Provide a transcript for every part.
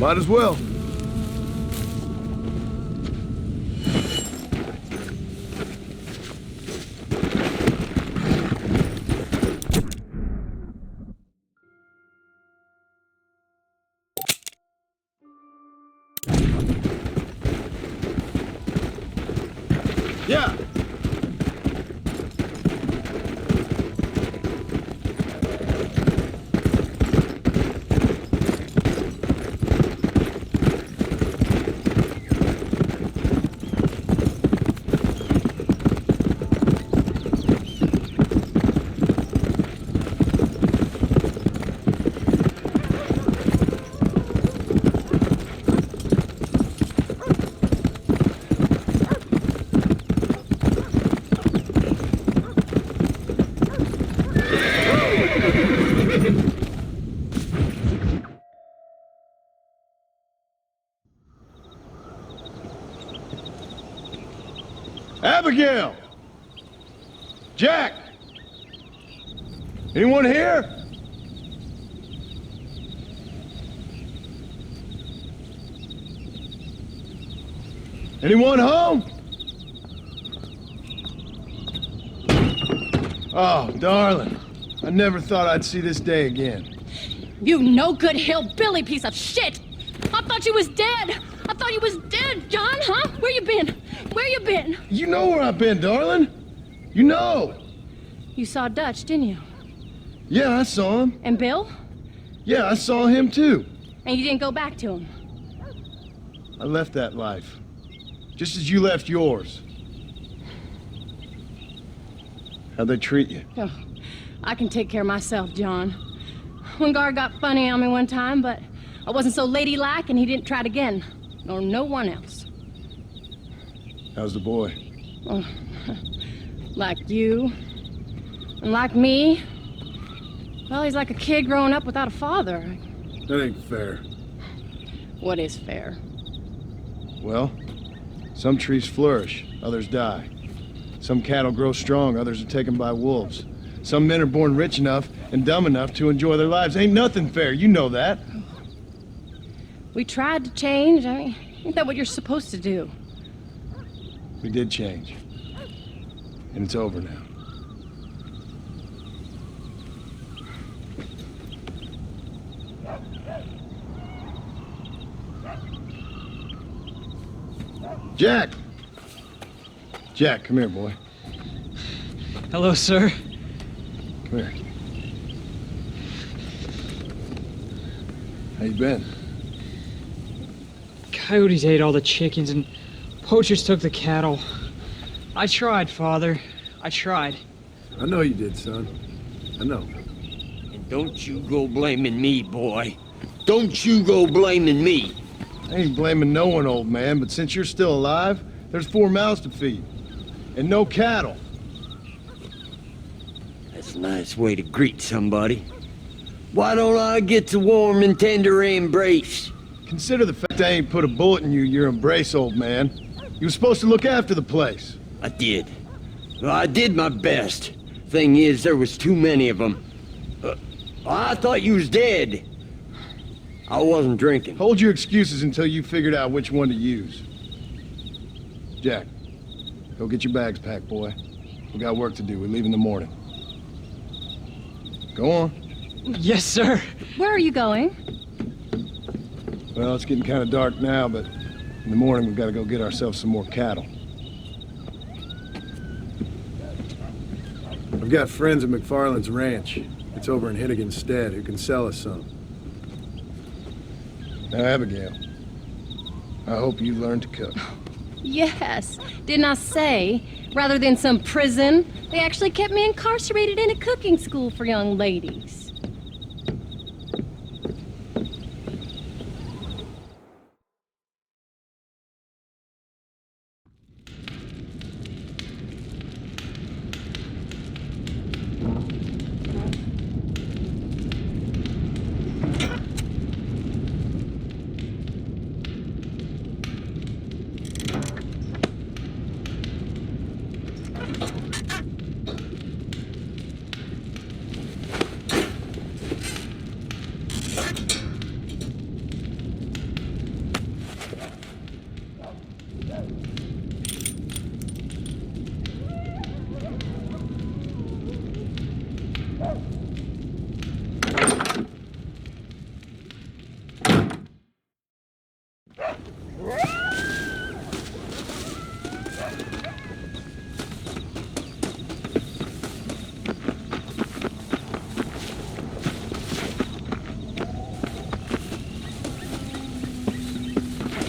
Might as well. Yeah. Abigail! Jack! Anyone here? Anyone home? Oh, darling. I never thought I'd see this day again. You no good hillbilly piece of shit! I thought you was dead! I thought you was dead, John, huh? Where you been? Where you been? You know where I've been, darling. You know. You saw Dutch, didn't you? Yeah, I saw him. And Bill? Yeah, I saw him too. And you didn't go back to him? I left that life. Just as you left yours. How'd they treat you? Oh, I can take care of myself, John. One guard got funny on me one time, but I wasn't so ladylike and he didn't try it again. Nor no one else. How's the boy? Oh, like you. And like me. Well, he's like a kid growing up without a father. That ain't fair. What is fair? Well, some trees flourish, others die. Some cattle grow strong, others are taken by wolves. Some men are born rich enough and dumb enough to enjoy their lives. Ain't nothing fair, you know that. We tried to change. I mean, ain't that what you're supposed to do? We did change. And it's over now. Jack! Jack, come here, boy. Hello, sir. Come here. How you been? Coyotes ate all the chickens and poachers took the cattle. I tried, Father. I tried. I know you did, son. I know. And don't you go blaming me, boy. Don't you go blaming me. I ain't blaming no one, old man, but since you're still alive, there's 4 mouths to feed. And no cattle. That's a nice way to greet somebody. Why don't I get the warm and tender embrace? Consider the fact I ain't put a bullet in your embrace, old man. You were supposed to look after the place. I did. Well, I did my best. Thing is, there was too many of them. I thought you was dead. I wasn't drinking. Hold your excuses until you figured out which one to use. Jack, go get your bags packed, boy. We got work to do. We leave in the morning. Go on. Yes, sir. Where are you going? Well, it's getting kind of dark now, but in the morning we've got to go get ourselves some more cattle. I've got friends at McFarland's ranch. It's over in Hinnigan's Stead who can sell us some. Now, Abigail, I hope you learn to cook. Yes. Didn't I say, rather than some prison, they actually kept me incarcerated in a cooking school for young ladies.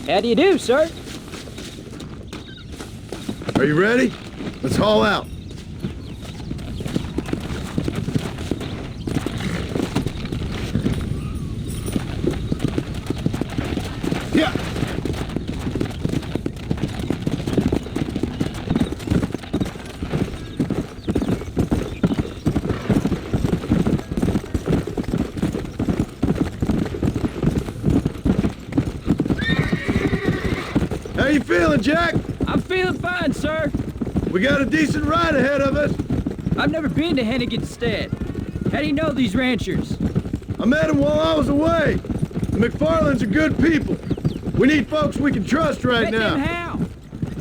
How do you do, sir? Are you ready? Let's haul out. Yeah. How you feeling, Jack? I'm feeling fine, sir. We got a decent ride ahead of us. I've never been to Hennigan's Stead. How do you know these ranchers? I met them while I was away. The McFarlands are good people. We need folks we can trust right Met them now. how?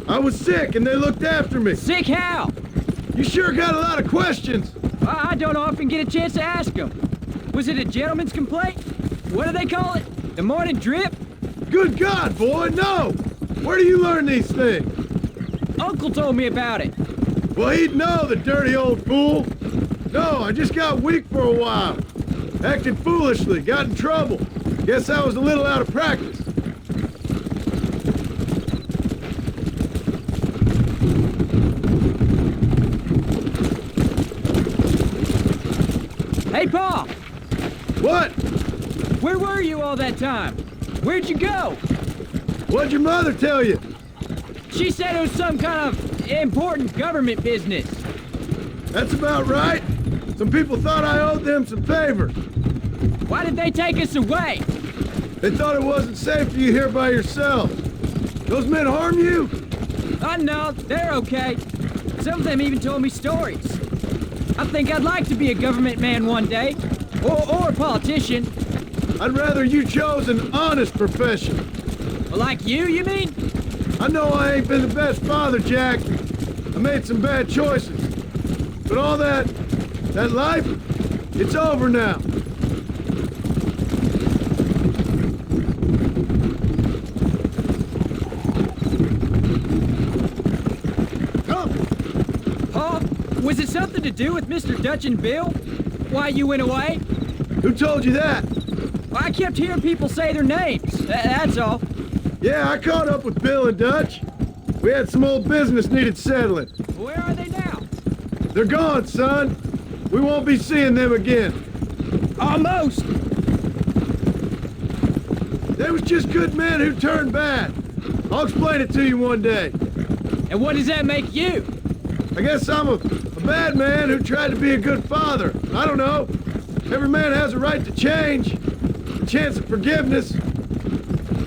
I was sick and they looked after me. Sick how? You sure got a lot of questions. I don't often get a chance to ask them. Was it a gentleman's complaint? What do they call it? The morning drip? Good God, boy, no! Where do you learn these things? Uncle told me about it. Well, he'd know, the dirty old fool. No, I just got weak for a while. Acted foolishly, got in trouble. Guess I was a little out of practice. Hey, Pa! What? Where were you all that time? Where'd you go? What'd your mother tell you? She said it was some kind of important government business. That's about right. Some people thought I owed them some favor. Why did they take us away? They thought it wasn't safe for you here by yourself. Those men harm you? Oh, no, they're okay. Some of them even told me stories. I think I'd like to be a government man one day. Or a politician. I'd rather you chose an honest profession. Like you mean? I know I ain't been the best father, Jack. I made some bad choices. But all that life, it's over now. Come! Pa, was it something to do with Mr. Dutch and Bill? Why you went away? Who told you that? I kept hearing people say their names. That's all. Yeah, I caught up with Bill and Dutch. We had some old business needed settling. Where are they now? They're gone, son. We won't be seeing them again. Almost. They was just good men who turned bad. I'll explain it to you one day. And what does that make you? I guess I'm a bad man who tried to be a good father. I don't know. Every man has a right to change, a chance of forgiveness.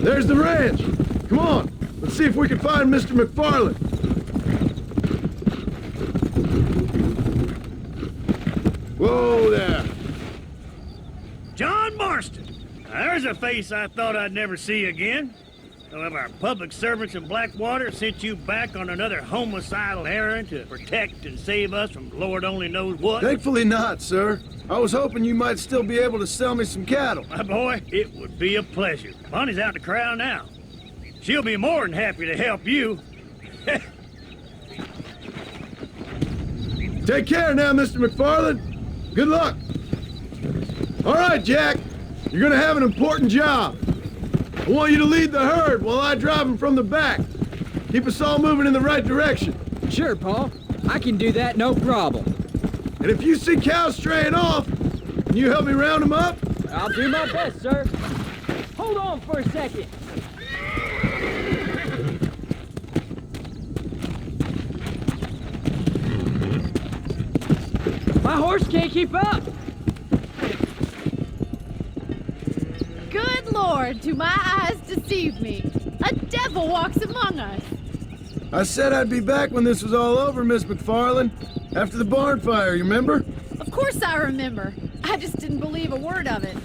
There's the ranch. Come on, let's see if we can find Mr. McFarland. Whoa there. John Marston. Now, there's a face I thought I'd never see again. Some of our public servants in Blackwater sent you back on another homicidal errand to protect and save us from Lord only knows what. Thankfully not, sir. I was hoping you might still be able to sell me some cattle. My boy, it would be a pleasure. Bonnie's out in the crowd now. She'll be more than happy to help you. Take care now, Mr. McFarland. Good luck. All right, Jack. You're gonna have an important job. I want you to lead the herd while I drive them from the back. Keep us all moving in the right direction. Sure, Pa. I can do that, no problem. And if you see cows straying off, can you help me round them up? I'll do my best, sir. Hold on for a second. My horse can't keep up. Good Lord, do my eyes deceive me? A devil walks among us. I said I'd be back when this was all over, Miss McFarland. After the barn fire, you remember? Of course I remember. I just didn't believe a word of it.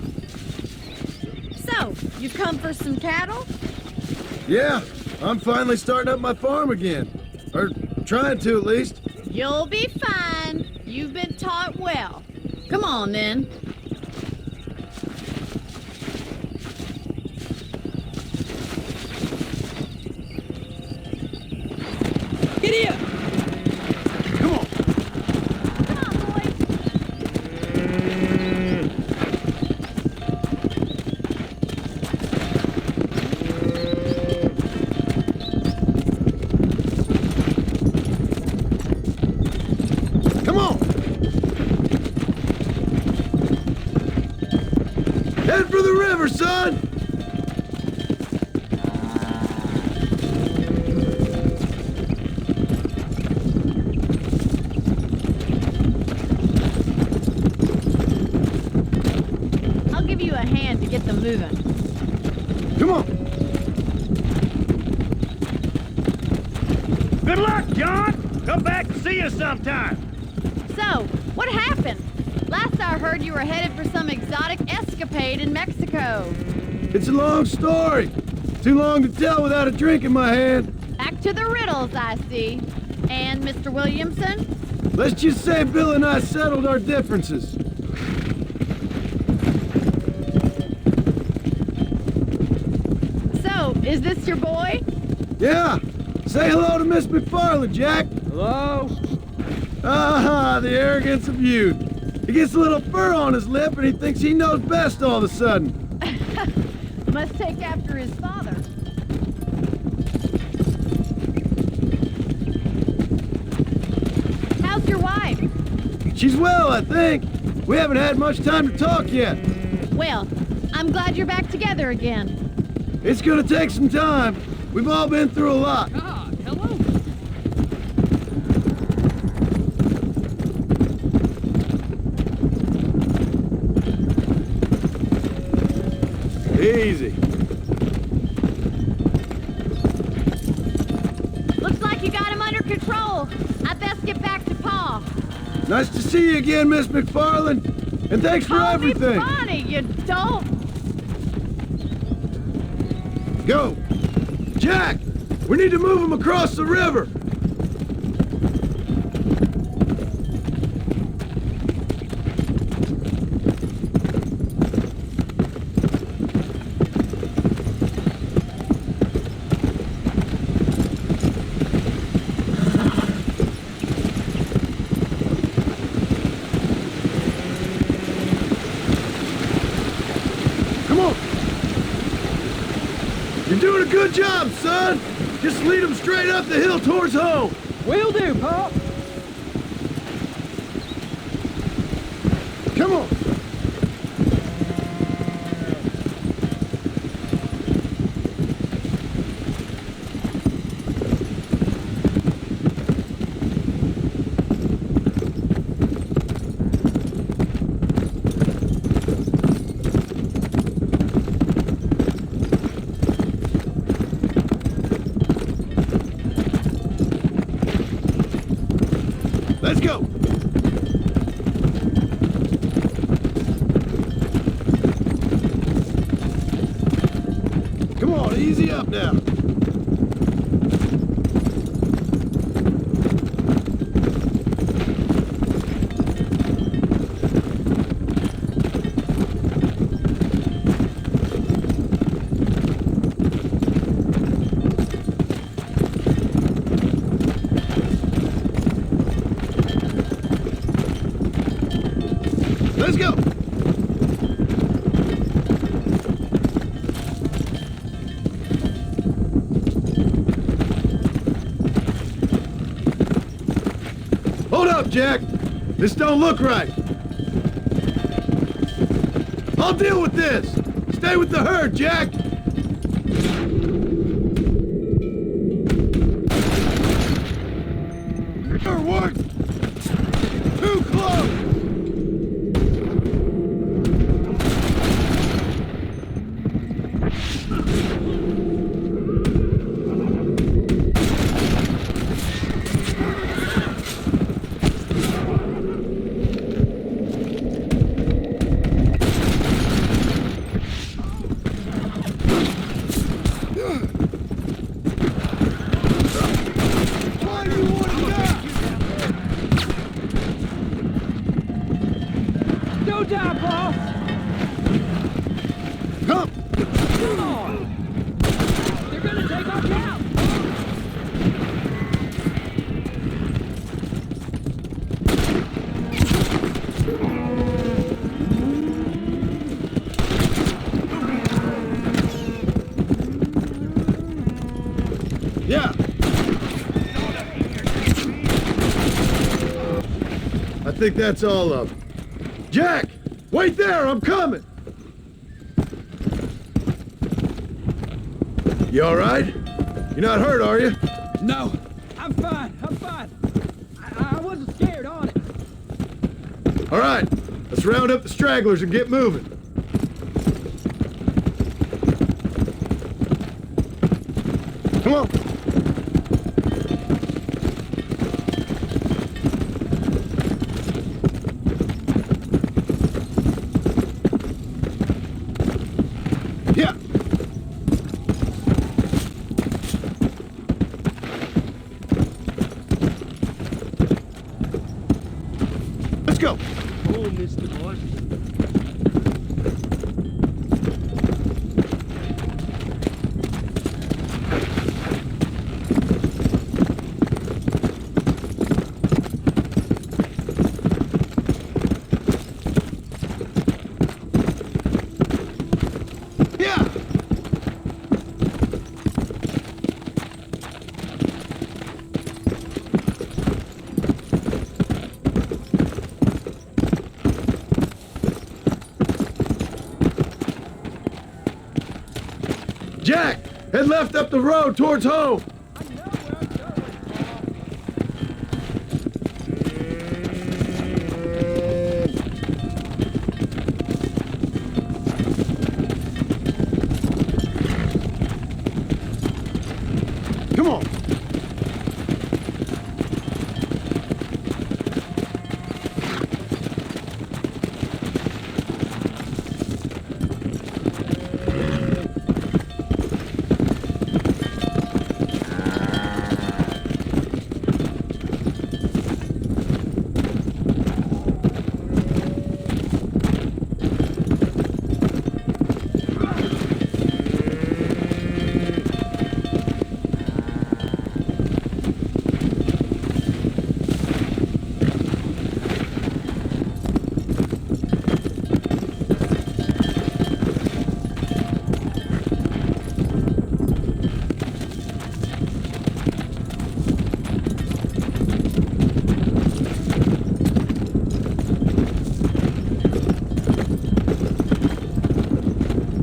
So, you've come for some cattle? Yeah, I'm finally starting up my farm again. Or trying to, at least. You'll be fine. You've been taught well. Come on, then. Giddy up! Come on. Come on, boys. Head for the river, son! I'll give you a hand to get them moving. Come on! Good luck, John! Come back and see us sometime. So, what happened? Last I heard you were headed for some exotic escapade in Mexico. It's a long story. Too long to tell without a drink in my hand. Back to the riddles, I see. And Mr. Williamson? Let's just say Bill and I settled our differences. So, is this your boy? Yeah. Say hello to Miss McFarland, Jack. Hello? Ah, the arrogance of youth. He gets a little fur on his lip and he thinks he knows best all of a sudden. Must take after his father. How's your wife? She's well, I think. We haven't had much time to talk yet. Well, I'm glad you're back together again. It's gonna take some time. We've all been through a lot. Ah, hello. Easy. Looks like you got him under control. I best get back to Pa. Nice to see you again, Miss McFarland. And thanks for Call me everything. Bonnie, you don't. Go. Jack, we need to move him across the river. Come on. You're doing a good job, son. Just lead him straight up the hill towards home. Will do, Pop. Come on. Let's go. Come on, easy up now. Let's go. Hold up, Jack. This don't look right. I'll deal with this. Stay with the herd, Jack. Your work. Too close. Why do you want to die? Don't die, Paul. Come. Come on. They're gonna take our cow. Yeah. I think that's all of them. Jack, wait there, I'm coming. You all right? You're not hurt, are you? No, I'm fine. I'm fine. I wasn't scared, honest. All right, let's round up the stragglers and get moving. Come on. Yeah. Let's go. Oh, Mr. Boss. Yeah. Jack, head left up the road towards home. Come on.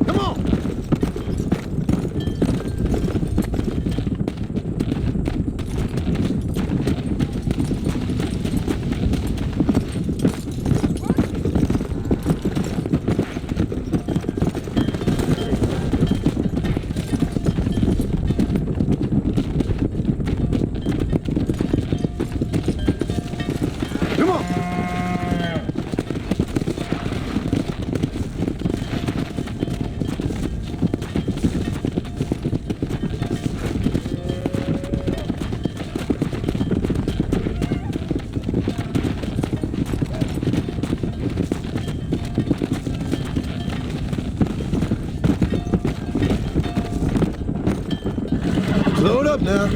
Come on. Come on. Load up now.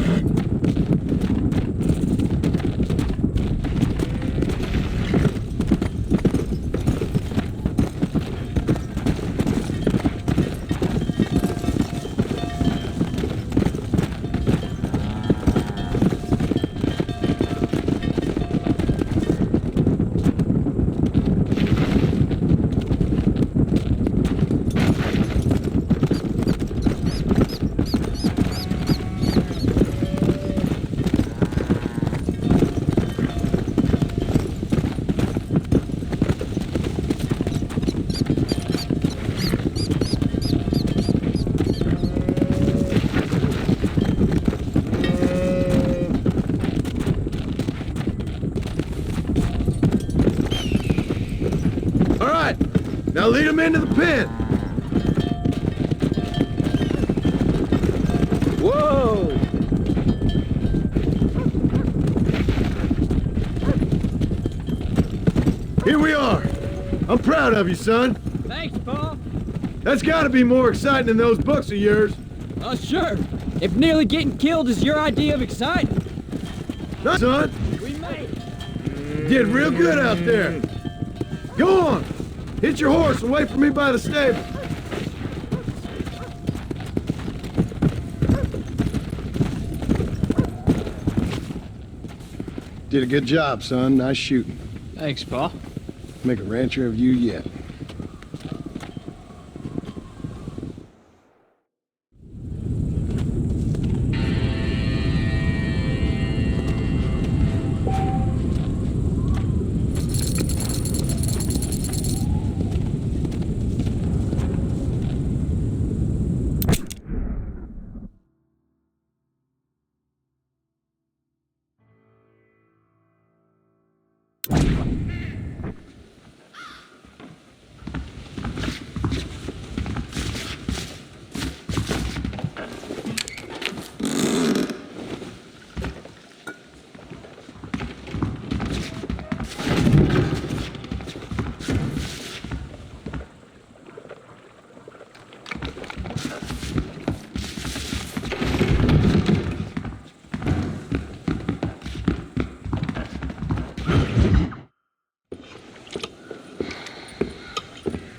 All right, now lead them into the pen. Whoa! Here we are. I'm proud of you, son. Thanks, Pa. That's got to be more exciting than those books of yours. Oh, sure. If nearly getting killed is your idea of exciting, No, son, we made it. you did real good out there. Go on. Hit your horse and wait for me by the stable. Did a good job, son. Nice shooting. Thanks, Pa. Make a rancher of you yet.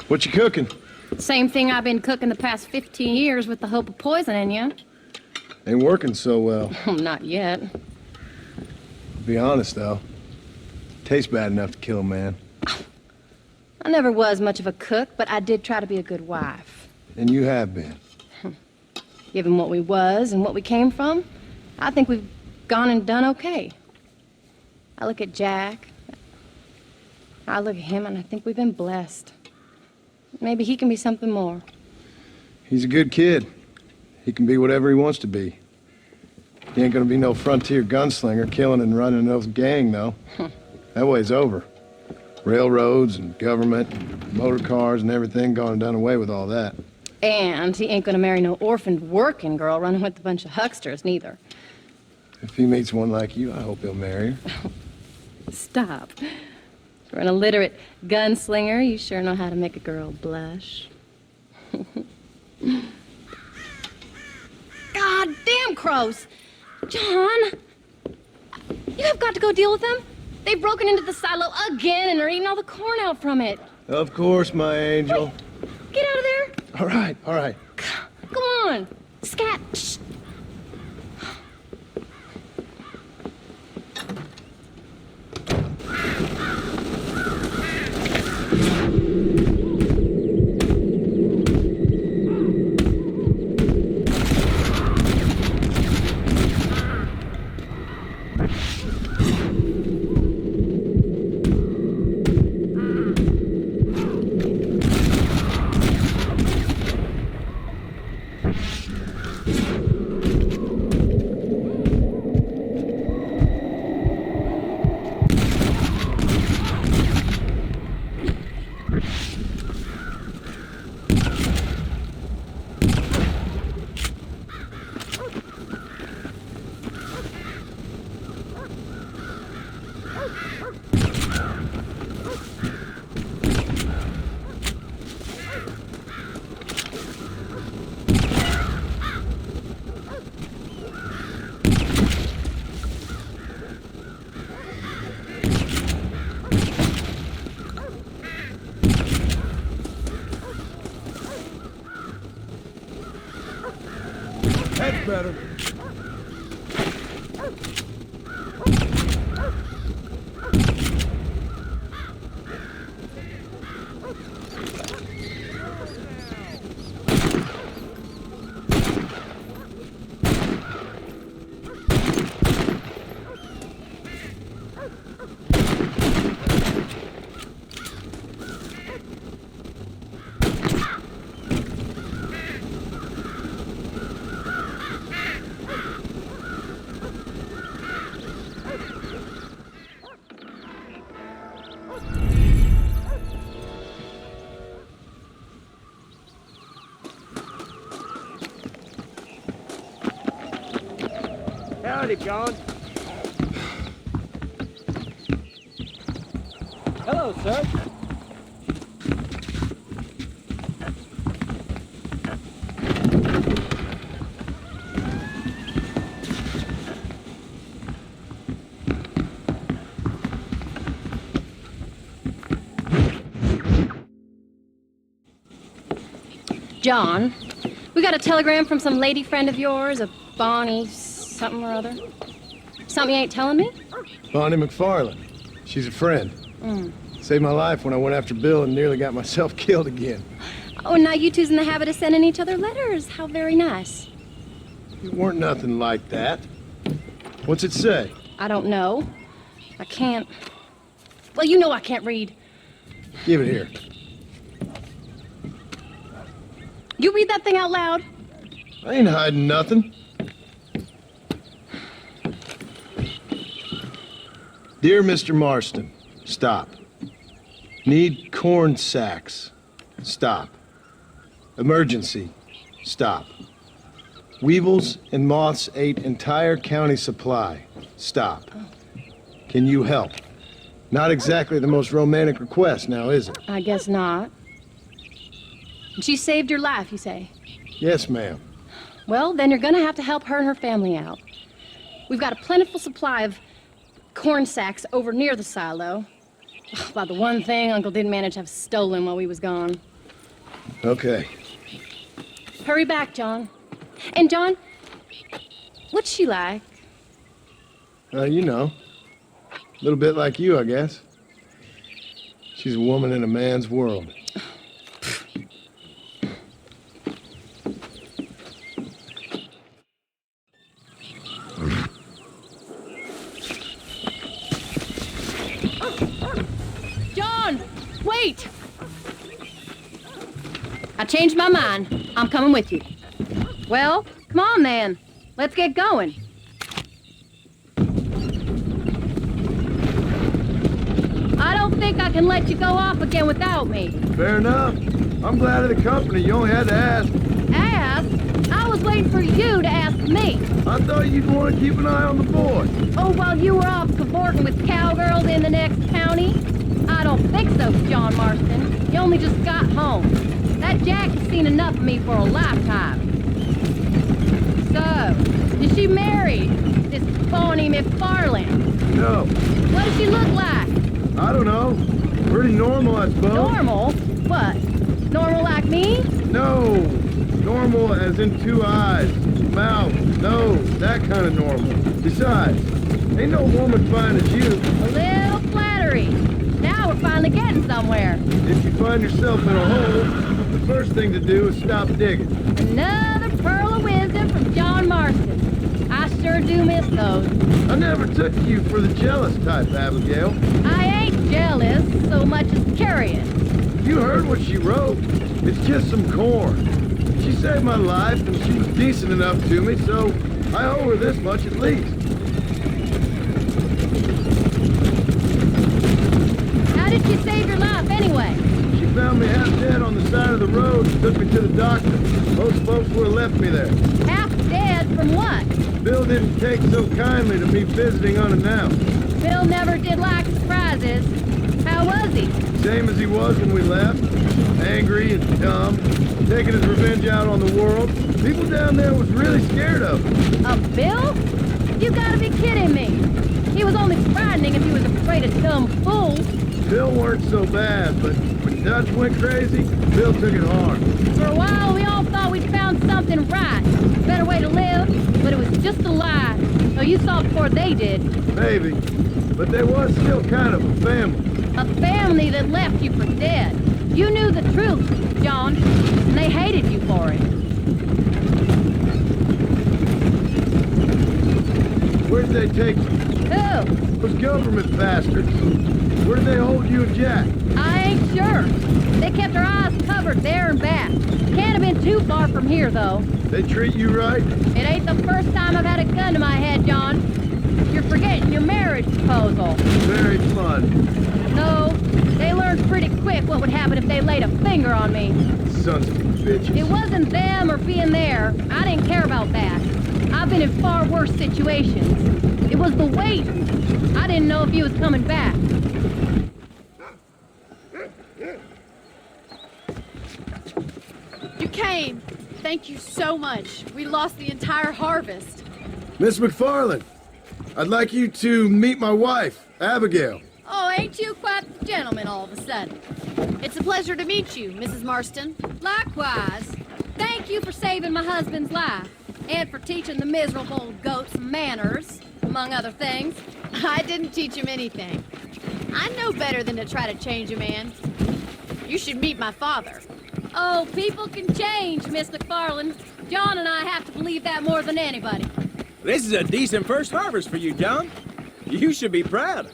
What you cooking? Same thing I've been cooking the past 15 years with the hope of poisoning you. Ain't working so well. Not yet. To be honest, though, tastes bad enough to kill a man. I never was much of a cook, but I did try to be a good wife. And you have been. Given what we was and what we came from, I think we've gone and done okay. I look at Jack, I look at him, and I think we've been blessed. Maybe he can be something more. He's a good kid. He can be whatever he wants to be. He ain't gonna be no frontier gunslinger killing and running no gang, though. That way's over. Railroads and government and motor cars and everything gone and done away with all that. And he ain't gonna marry no orphaned working girl running with a bunch of hucksters, neither. If he meets one like you, I hope he'll marry her. Stop. For an illiterate gunslinger, you sure know how to make a girl blush. God damn crows! John! You have got to go deal with them. They've broken into the silo again and are eating all the corn out from it. Of course, my angel. Wait, get out of there! All right, all right. Go on! Scat! Shh. That's better. Howdy, John. Hello, sir. John, we got a telegram from some lady friend of yours, a Bonnie something or other. Something you ain't telling me? Bonnie McFarland. She's a friend. Saved my life when I went after Bill and nearly got myself killed again. Oh, now you two's in the habit of sending each other letters. How very nice. It weren't nothing like that. What's it say? I don't know. I can't... Well, you know I can't read. Give it here. You read that thing out loud? I ain't hiding nothing. Dear Mr. Marston, stop. Need corn sacks. Stop. Emergency. Stop. Weevils and moths ate entire county supply. Stop. Can you help? Not exactly the most romantic request, now is it? I guess not. She saved your life, you say? Yes, ma'am. Well, then you're gonna have to help her and her family out. We've got a plentiful supply of corn sacks over near the silo. About the one thing Uncle didn't manage to have stolen while we was gone. Okay. Hurry back, John. And John, what's she like? You know. A little bit like you, I guess. She's a woman in a man's world. John, wait! I changed my mind. I'm coming with you. Well, come on then. Let's get going. I don't think I can let you go off again without me. Fair enough. I'm glad of the company. You only had to ask. Ask? I was waiting for you to ask me. I thought you'd want to keep an eye on the boy. Oh, while you were off cavorting with cowgirls in the next county? I don't think so, John Marston. You only just got home. That Jack has seen enough of me for a lifetime. So, is she married? This phony McFarland? No. What does she look like? I don't know. Pretty normal, I suppose. Normal? What? Normal like me? No. Normal as in 2 eyes, mouth, nose, that kind of normal. Besides, ain't no woman fine as you. A little flattery. Now we're finally getting somewhere. If you find yourself in a hole, the first thing to do is stop digging. Another pearl of wisdom from John Marston. I sure do miss those. I never took you for the jealous type, Abigail. I ain't jealous so much as curious. You heard what she wrote. It's just some corn. She saved my life, and she was decent enough to me, so I owe her this much at least. How did she save your life anyway? She found me half dead on the side of the road and took me to the doctor. Most folks would have left me there. Half dead from what? Bill didn't take so kindly to me visiting unannounced. Bill never did like surprises. How was he? Same as he was when we left. Angry and dumb, taking his revenge out on the world. People down there was really scared of him. Of Bill? You gotta be kidding me. He was only frightening if he was afraid of dumb fools. Bill weren't so bad, but when Dutch went crazy, Bill took it hard. For a while, we all thought we'd found something right. Better way to live, but it was just a lie. So you saw before they did. Maybe, but there was still kind of a family. A family that left you for dead. You knew the truth, John, and they hated you for it. Where'd they take you? Who? Those government bastards. Where did they hold you and Jack? I ain't sure. They kept their eyes covered there and back. Can't have been too far from here, though. They treat you right? It ain't the first time I've had a gun to my head, John. You're forgetting your marriage proposal. Very fun. No, they learned pretty quick what would happen if they laid a finger on me. Sons of bitches. It wasn't them or being there. I didn't care about that. I've been in far worse situations. It was the waiting. I didn't know if he was coming back. You came. Thank you so much. We lost the entire harvest. Miss McFarland, I'd like you to meet my wife, Abigail. Oh, ain't you quite the gentleman all of a sudden? It's a pleasure to meet you, Mrs. Marston. Likewise. Thank you for saving my husband's life. And for teaching the miserable goats manners, among other things. I didn't teach him anything. I know better than to try to change a man. You should meet my father. Oh, people can change, Miss McFarland. John and I have to believe that more than anybody. This is a decent first harvest for you, John. You should be proud.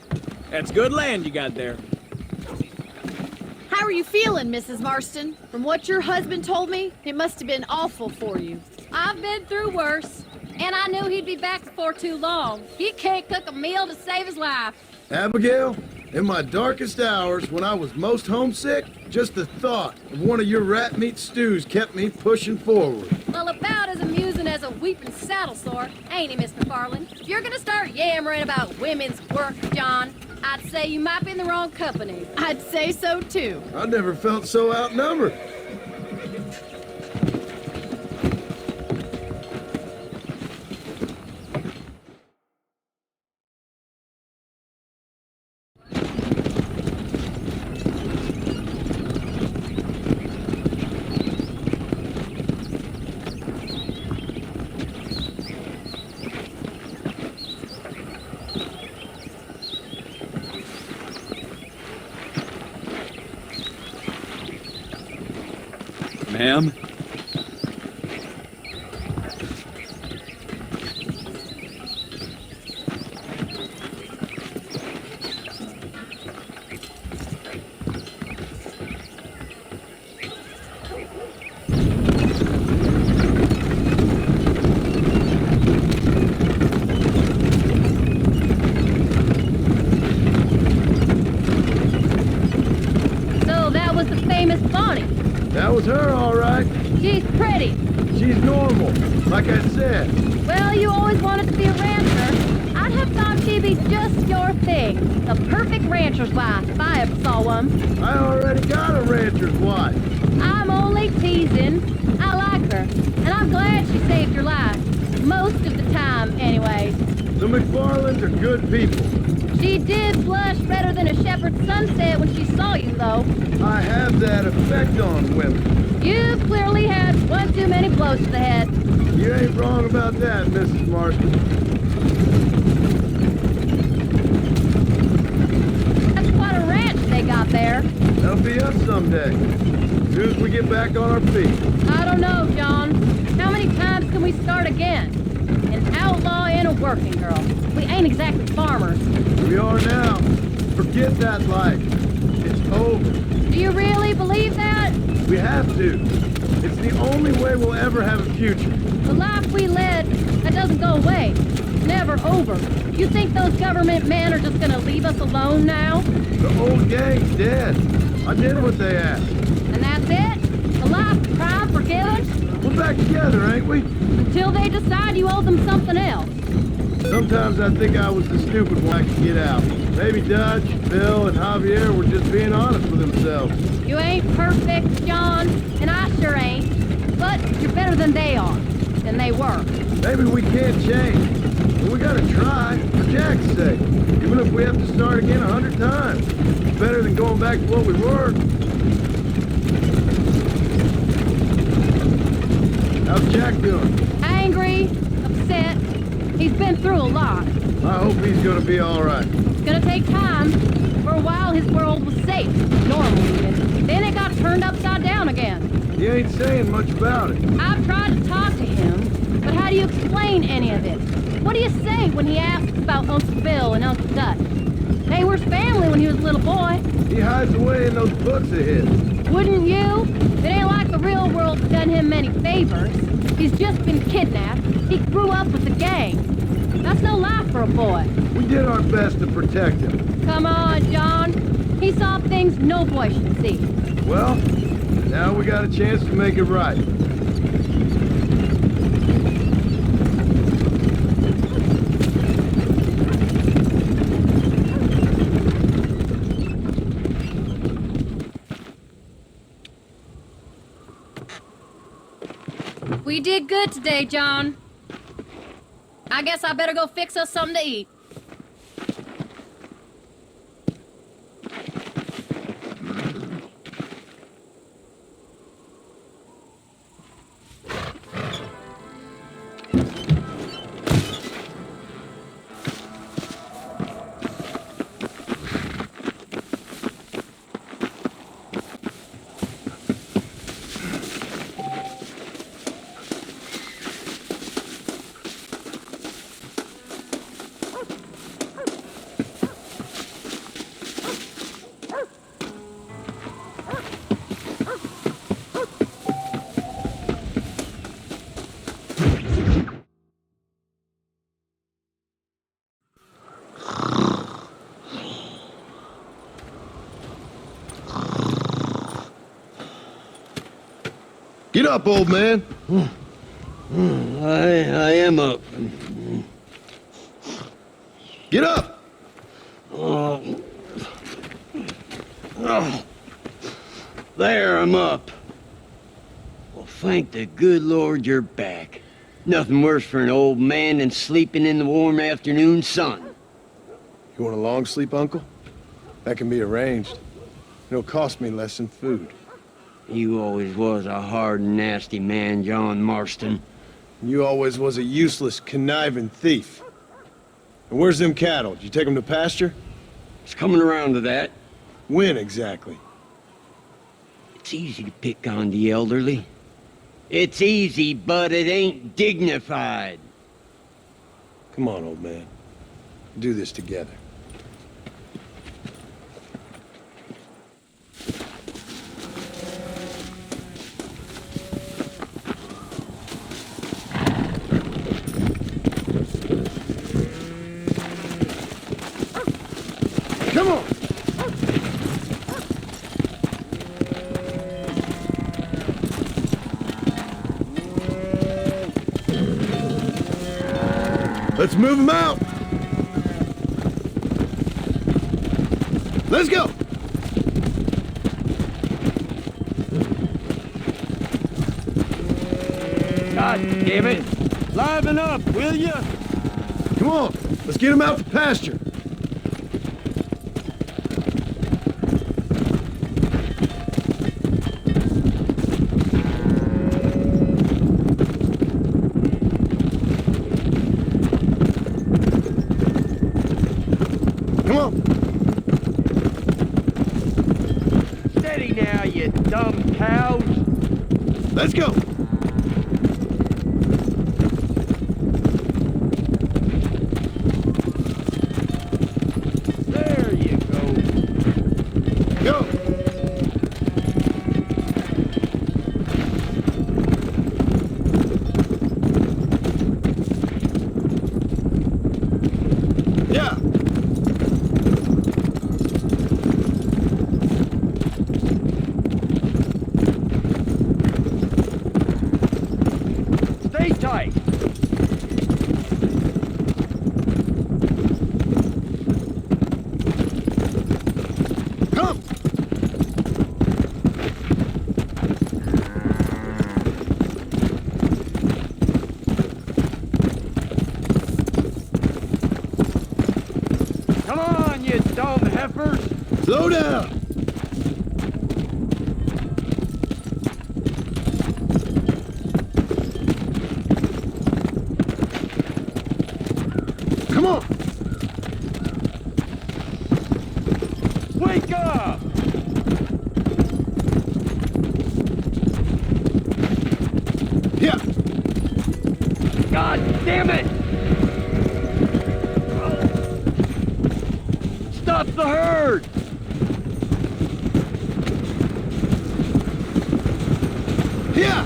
That's good land you got there. How are you feeling, Mrs. Marston? From what your husband told me, it must have been awful for you. I've been through worse, and I knew he'd be back before too long. He can't cook a meal to save his life. Abigail, in my darkest hours, when I was most homesick, just the thought of one of your rat meat stews kept me pushing forward. Well, about as amusing as a weeping saddle sore, ain't he, Miss McFarland? If you're gonna start yammering about women's work, John, I'd say you might be in the wrong company. I'd say so, too. I never felt so outnumbered. Ma'am? So that was the famous Bonnie. That was her, all right. She's pretty. She's normal, like I said. Well, you always wanted to be a rancher. I'd have thought she'd be just your thing. The perfect rancher's wife, if I ever saw one. I already got a rancher's wife. I'm only teasing. I like her, and I'm glad she saved your life. Most of the time, anyways. The McFarlands are good people. She did blush redder than a shepherd's sunset when she saw you, though. I have that effect on women. You've clearly had one too many blows to the head. You ain't wrong about that, Mrs. Marston. That's quite a ranch they got there. That'll be us someday. As soon as we get back on our feet. I don't know, John. How many times can we start again? An outlaw and a working girl. We ain't exactly farmers. We are now. Forget that life. It's over. Do you really believe that? We have to. It's the only way we'll ever have a future. The life we led, that doesn't go away. It's never over. You think those government men are just gonna leave us alone now? The old gang's dead. I did what they asked. And that's it? The life, the crime, forgiven? We're back together, ain't we? Until they decide you owe them something else. Sometimes I think I was the stupid one I could get out. Maybe Dutch, Bill, and Javier were just being honest with themselves. You ain't perfect, John, and I sure ain't. But you're better than they are. Than they were. Maybe we can't change. But we gotta try, for Jack's sake. Even if we have to start again 100 times. It's better than going back to what we were. How's Jack doing? Angry, upset. He's been through a lot. I hope he's gonna be all right. It's gonna take time. For a while, his world was safe, normal even. Then it got turned upside down again. He ain't saying much about it. I've tried to talk to him, but how do you explain any of it? What do you say when he asks about Uncle Bill and Uncle Dutch? They were his family when he was a little boy. He hides away in those books of his. Wouldn't you? It ain't like the real world's done him many favors. He's just been kidnapped. He grew up with the gang. That's no life for a boy. We did our best to protect him. Come on, John. He saw things no boy should see. Well, now we got a chance to make it right. We did good today, John. I guess I better go fix us something to eat. Get up, old man. I am up. Get up. Oh. There, I'm up. Well, thank the good Lord you're back. Nothing worse for an old man than sleeping in the warm afternoon sun. You want a long sleep, Uncle? That can be arranged. It'll cost me less than food. You always was a hard and nasty man, John Marston. You always was a useless, conniving thief. And where's them cattle? Did you take them to pasture? It's coming around to that. When exactly? It's easy to pick on the elderly. It's easy, but it ain't dignified. Come on, old man. Do this together. Come on! Let's move them out! Let's go! God damn it! Liven up, will you? Come on, let's get them out to pasture. Come on. Steady now, you dumb cows. Let's go. There you go. Go. Yeah. Stay tight. Come. Come on, you dumb heifers. Slow down. Come on. Wake up! Yeah. God damn it! Stop the herd! Yeah.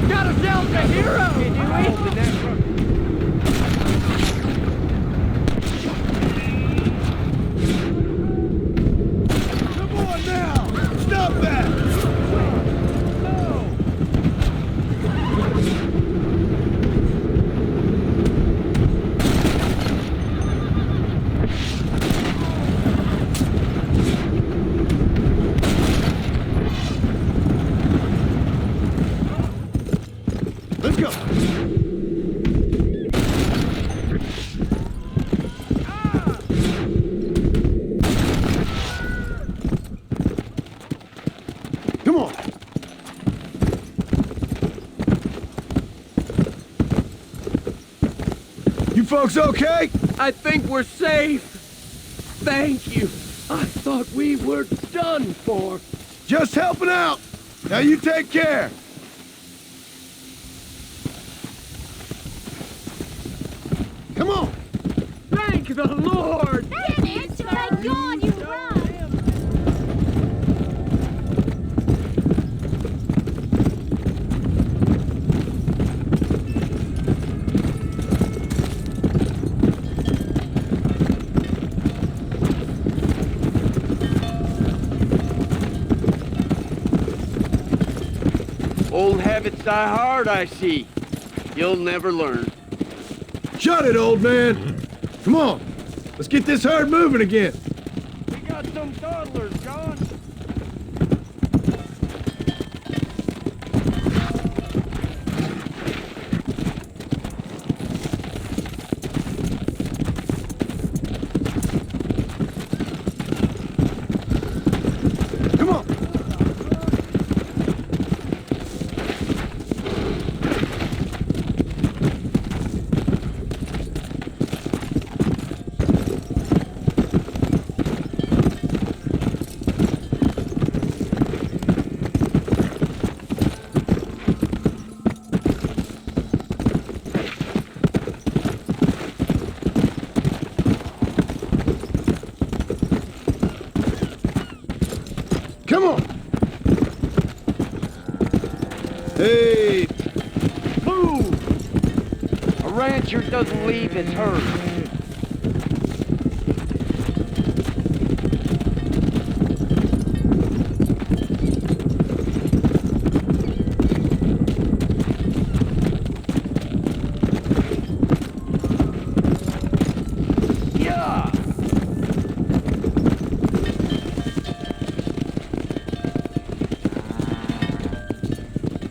Got ourselves a hero! Come on now. Stop that. Let's go. Come on. You folks okay? I think we're safe. Thank you. I thought we were done for. Just helping out. Now you take care. Come on. Thank the Lord! Dennis, thank God you run! Old habits die hard, I see. You'll never learn. Shut it, old man. Come on. Let's get this herd moving again. We got some toddlers, John. Come on. rancher doesn't leave his herd.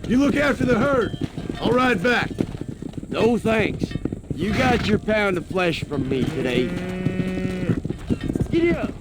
You look after the herd. I'll ride back. No thanks. You got your pound of flesh from me today. Giddy up!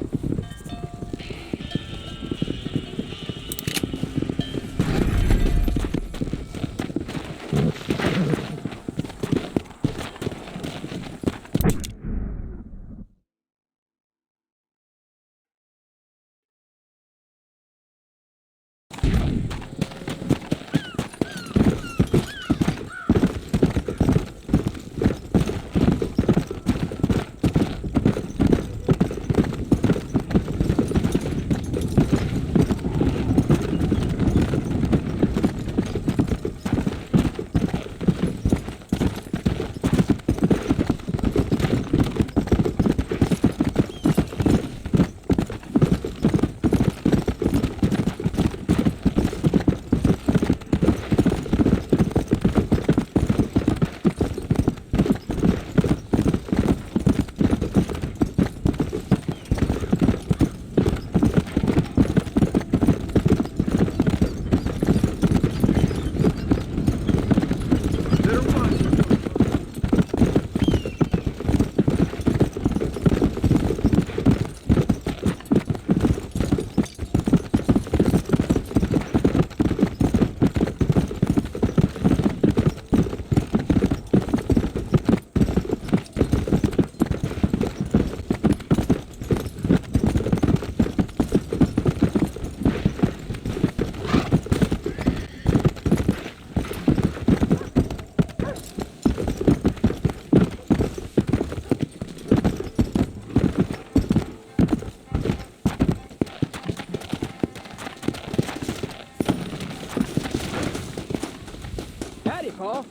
Paul.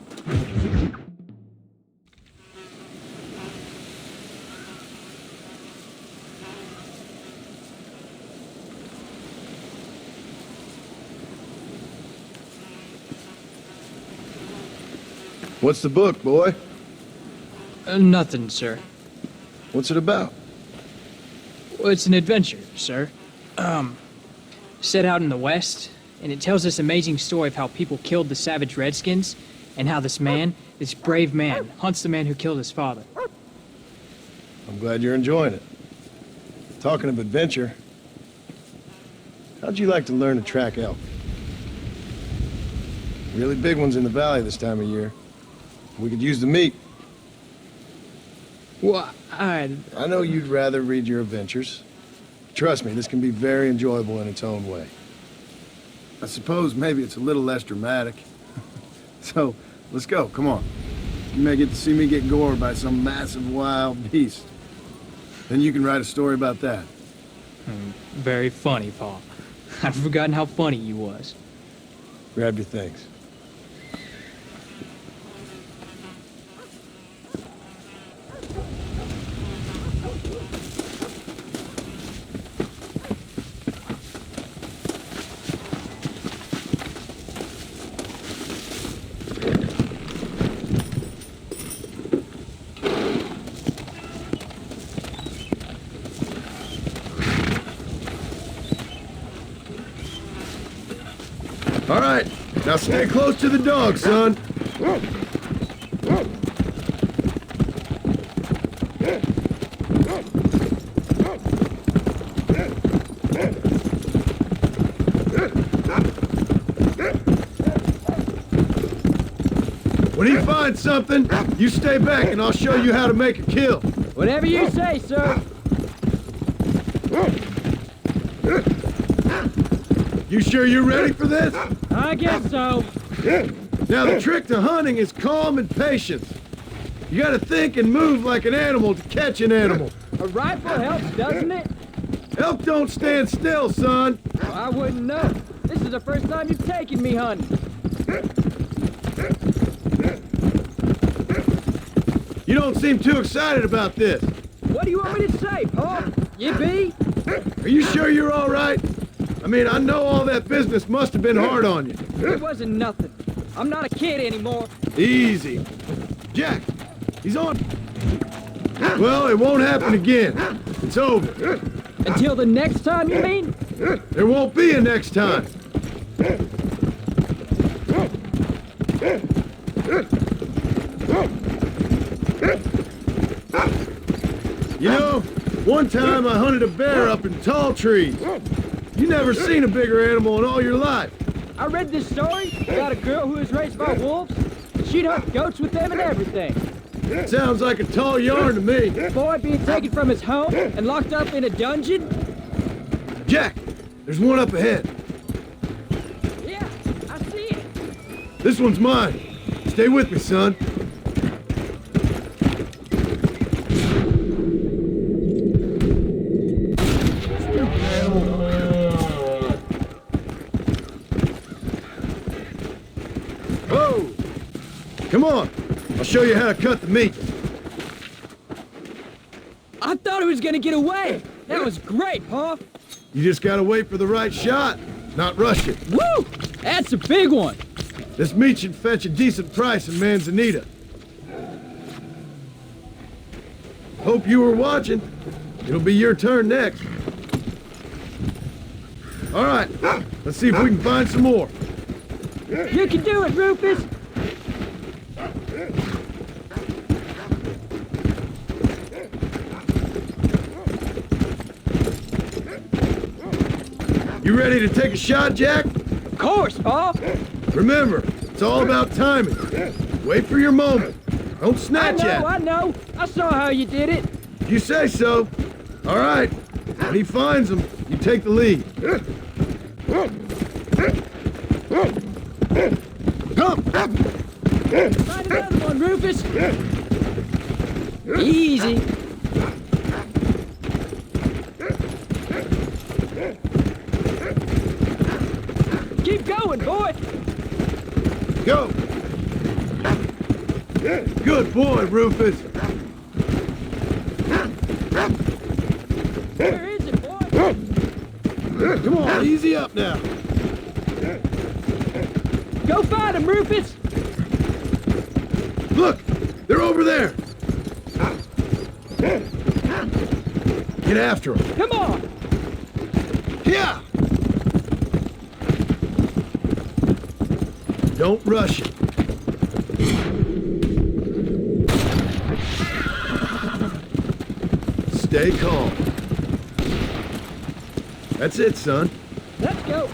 What's the book, boy? Nothing, sir. What's it about? Well, it's an adventure, sir. Set out in the West, and it tells this amazing story of how people killed the savage Redskins, and how this man, this brave man, hunts the man who killed his father. I'm glad you're enjoying it. Talking of adventure, how'd you like to learn to track elk? Really big ones in the valley this time of year. We could use the meat. Well, I know you'd rather read your adventures. Trust me, this can be very enjoyable in its own way. I suppose maybe it's a little less dramatic. So, let's go, come on. You may get to see me get gored by some massive wild beast. Then you can write a story about that. Very funny, Paul. I'd forgotten how funny you was. Grab your things. All right, now stay close to the dog, son. When he finds something, you stay back and I'll show you how to make a kill. Whatever you say, sir. You sure you're ready for this? I guess so. Now, the trick to hunting is calm and patience. You gotta think and move like an animal to catch an animal. A rifle helps, doesn't it? Elk don't stand still, son. Well, I wouldn't know. This is the first time you've taken me hunting. You don't seem too excited about this. What do you want me to say, Paul? Yippee? Are you sure you're all right? I mean, I know all that business must have been hard on you. It wasn't nothing. I'm not a kid anymore. Easy. Jack, he's on. Well, it won't happen again. It's over. Until the next time, you mean? There won't be a next time. You know, one time I hunted a bear up in tall trees. You never seen a bigger animal in all your life. I read this story about a girl who was raised by wolves. She'd hunt goats with them and everything. Sounds like a tall yarn to me. Boy being taken from his home and locked up in a dungeon. Jack, there's one up ahead. Yeah, I see it. This one's mine. Stay with me, son. Whoa! Come on, I'll show you how to cut the meat. I thought he was gonna get away. That was great, Paul. You just gotta wait for the right shot, not rush it. Woo! That's a big one. This meat should fetch a decent price in Manzanita. Hope you were watching. It'll be your turn next. All right, let's see if we can find some more. You can do it, Rufus. You ready to take a shot, Jack? Of course, Paul. Remember, it's all about timing. Wait for your moment. Don't snatch at it. I know. I saw how you did it. You say so. All right. When he finds them, you take the lead. Come. Find another one, Rufus. Easy. Keep going, boy. Go. Good boy, Rufus. Where is it, boy? Come on, easy up now. Go find him, Rufus. Look, they're over there. Get after them. Come on. Yeah. Don't rush it. Stay calm. That's it, son. Let's go.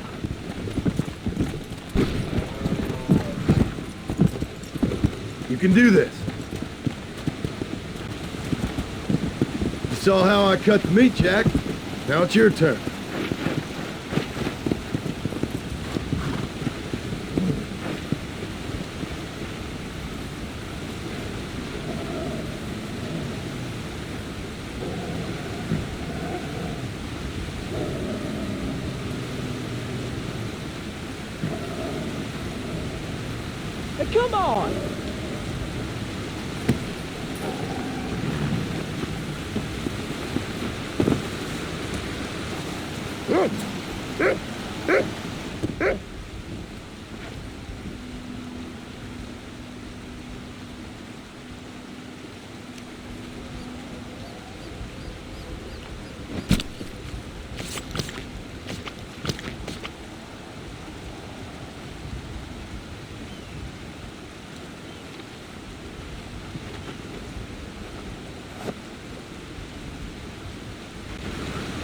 You can do this. You saw how I cut the meat, Jack. Now it's your turn. Hey, come on.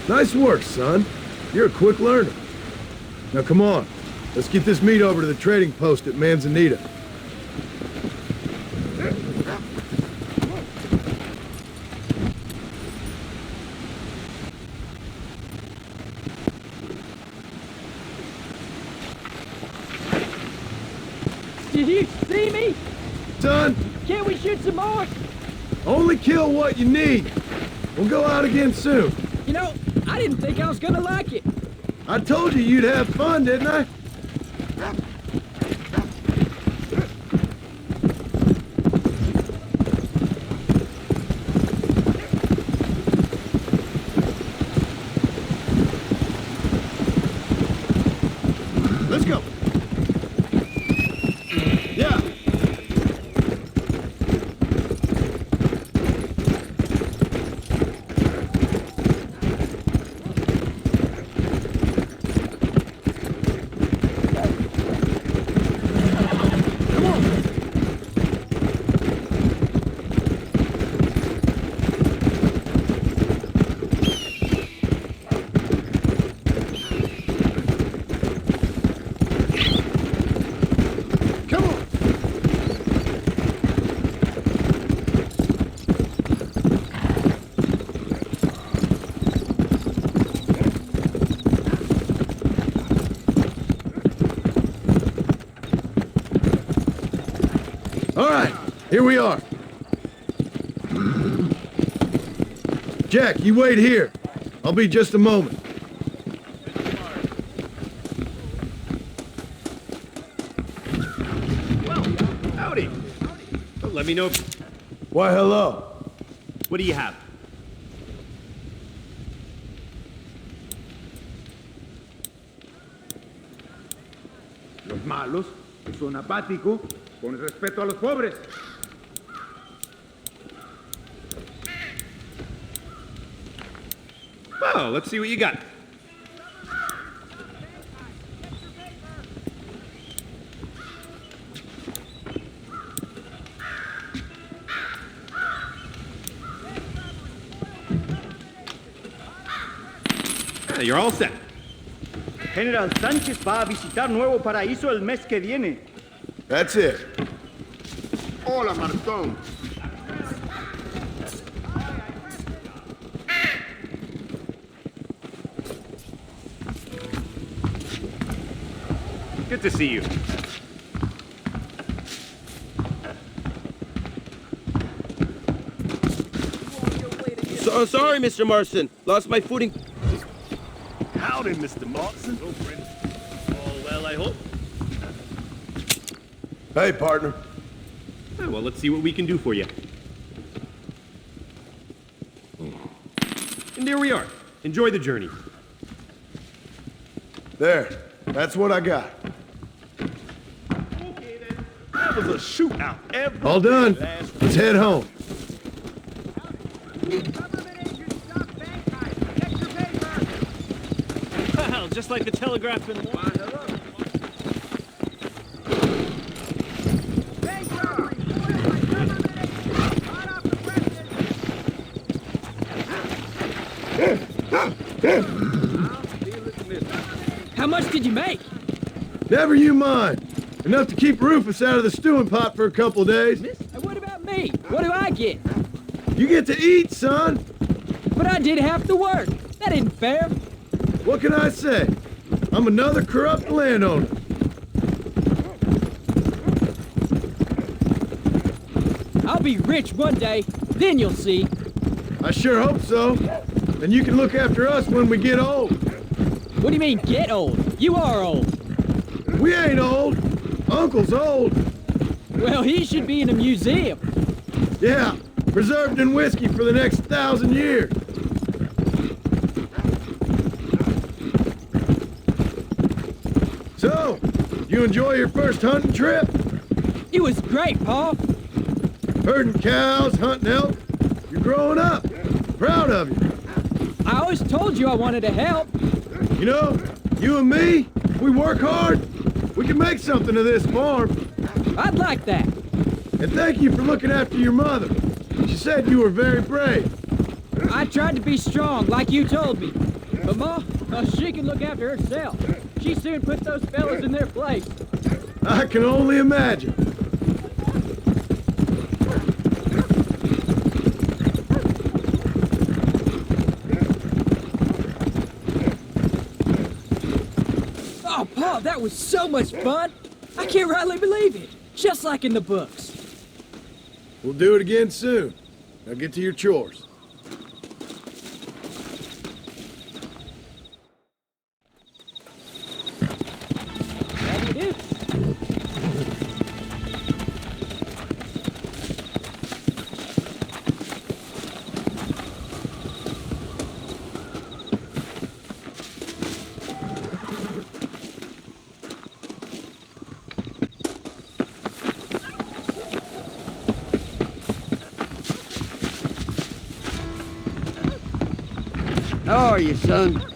Nice work, son. You're a quick learner. Now come on. Let's get this meat over to the trading post at Manzanita. Did you see me? Son, Can't we shoot some more? only kill what you need. We'll go out again soon. You know, I didn't think I was gonna like it. I told you you'd have fun, didn't I? All right, here we are. Jack, you wait here. I'll be just a moment. Well, howdy. Well, let me know if... Why, hello. What do you have? Los malos son apáticos con respecto a los pobres. Well, let's see what you got. You're all set. General Sánchez va a visitar Nuevo Paraíso el mes que viene. That's it. Hola, Martón. Good to see you. Sorry, Mr. Marston. Lost my footing. Howdy, Mr. Martin. All well, I hope. Hey, partner. Well, let's see what we can do for you. And there we are. Enjoy the journey. There. That's what I got. Okay, then. That was a shootout. All done. Let's head home. Well, just like the telegraph in How much did you make? Never you mind. Enough to keep Rufus out of the stewing pot for a couple days. And what about me? What do I get? You get to eat, son. But I did half the work. That isn't fair. What can I say? I'm another corrupt landowner. I'll be rich one day, then you'll see. I sure hope so. Then you can look after us when we get old. What do you mean, get old? You are old. We ain't old. Uncle's old. Well, he should be in a museum. Yeah, preserved in whiskey for the next 1,000 years. So, you enjoy your first hunting trip? It was great, Pa. Herding cows, hunting elk. You're growing up. Proud of you. I always told you I wanted to help. You know, you and me, we work hard. We can make something of this farm. I'd like that. And thank you for looking after your mother. She said you were very brave. I tried to be strong, like you told me. But Ma, she can look after herself. She soon put those fellas in their place. I can only imagine. Oh, Pa, that was so much fun. I can't rightly believe it. Just like in the books. We'll do it again soon. Now get to your chores. That it is. How are you, son?